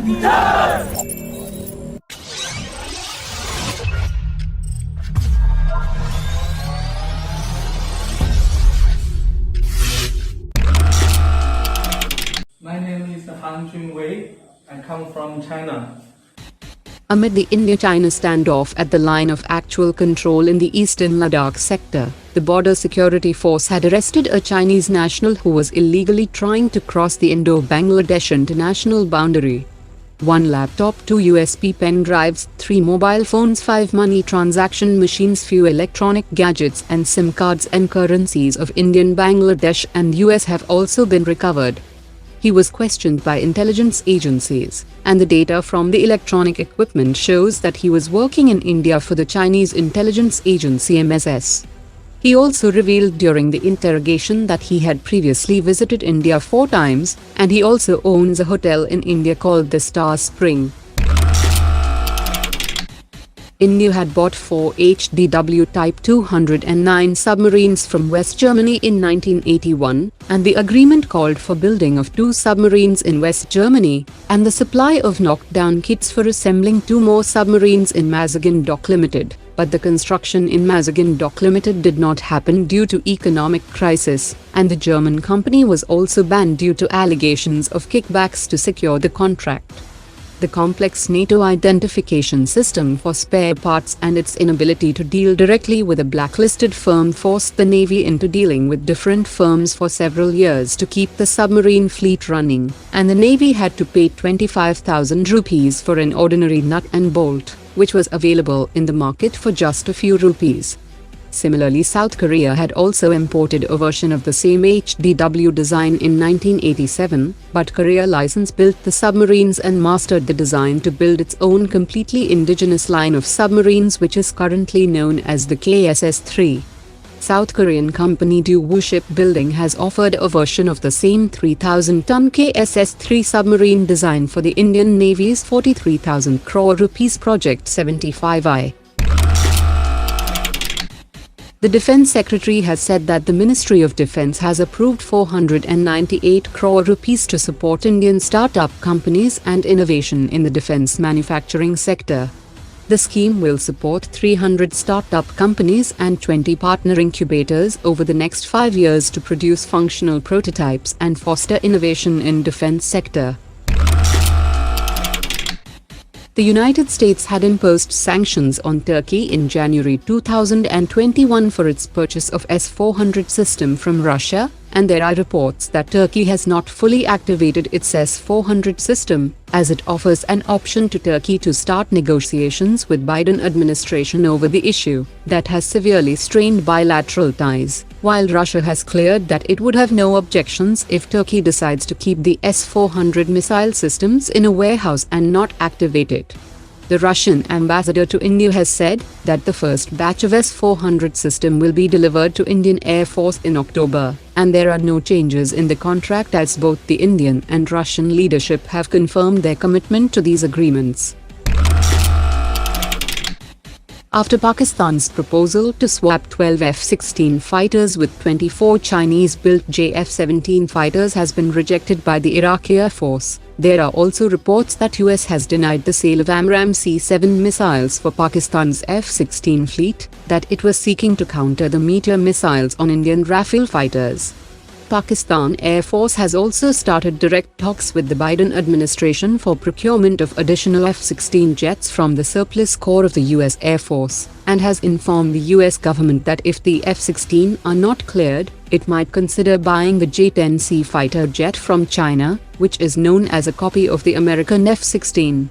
My name is Han Junwei. I come from China. Amid the India-China standoff at the line of actual control in the eastern Ladakh sector, the Border Security Force had arrested a Chinese national who was illegally trying to cross the Indo-Bangladesh international boundary. 1 laptop, 2 USB pen drives, 3 mobile phones, 5 money transaction machines, few electronic gadgets and SIM cards and currencies of Indian, Bangladesh and US have also been recovered. He was questioned by intelligence agencies, and the data from the electronic equipment shows that he was working in India for the Chinese intelligence agency MSS. He also revealed during the interrogation that he had previously visited India 4 times, and he also owns a hotel in India called the Star Spring. India had bought 4 HDW Type 209 submarines from West Germany in 1981, and the agreement called for building of 2 submarines in West Germany, and the supply of knockdown kits for assembling 2 more submarines in Mazagan Dock Limited. But the construction in Mazagan Dock Limited did not happen due to economic crisis, and the German company was also banned due to allegations of kickbacks to secure the contract. The complex NATO identification system for spare parts and its inability to deal directly with a blacklisted firm forced the Navy into dealing with different firms for several years to keep the submarine fleet running, and the Navy had to pay 25,000 rupees for an ordinary nut and bolt, which was available in the market for just a few rupees. Similarly, South Korea had also imported a version of the same HDW design in 1987, but Korea License built the submarines and mastered the design to build its own completely indigenous line of submarines, which is currently known as the KSS-III. South Korean company Daewoo Shipbuilding has offered a version of the same 3,000-ton KSS-III submarine design for the Indian Navy's 43,000 crore rupees Project 75I. The Defense Secretary has said that the Ministry of Defense has approved 498 crore rupees to support Indian startup companies and innovation in the defense manufacturing sector. The scheme will support 300 startup companies and 20 partner incubators over the next 5 years to produce functional prototypes and foster innovation in defense sector. The United States had imposed sanctions on Turkey in January 2021 for its purchase of S-400 system from Russia, and there are reports that Turkey has not fully activated its S-400 system, as it offers an option to Turkey to start negotiations with Biden administration over the issue that has severely strained bilateral ties, while Russia has cleared that it would have no objections if Turkey decides to keep the S-400 missile systems in a warehouse and not activate it. The Russian ambassador to India has said that the first batch of S-400 system will be delivered to Indian Air Force in October, and there are no changes in the contract as both the Indian and Russian leadership have confirmed their commitment to these agreements. After Pakistan's proposal to swap 12 F-16 fighters with 24 Chinese-built JF-17 fighters has been rejected by the Iraqi Air Force, there are also reports that US has denied the sale of AMRAAM C7 missiles for Pakistan's F-16 fleet, that it was seeking to counter the Meteor missiles on Indian Rafale fighters. Pakistan Air Force has also started direct talks with the Biden administration for procurement of additional F-16 jets from the surplus corps of the US Air Force, and has informed the US government that if the F-16 are not cleared, it might consider buying the J-10C fighter jet from China, which is known as a copy of the American F-16.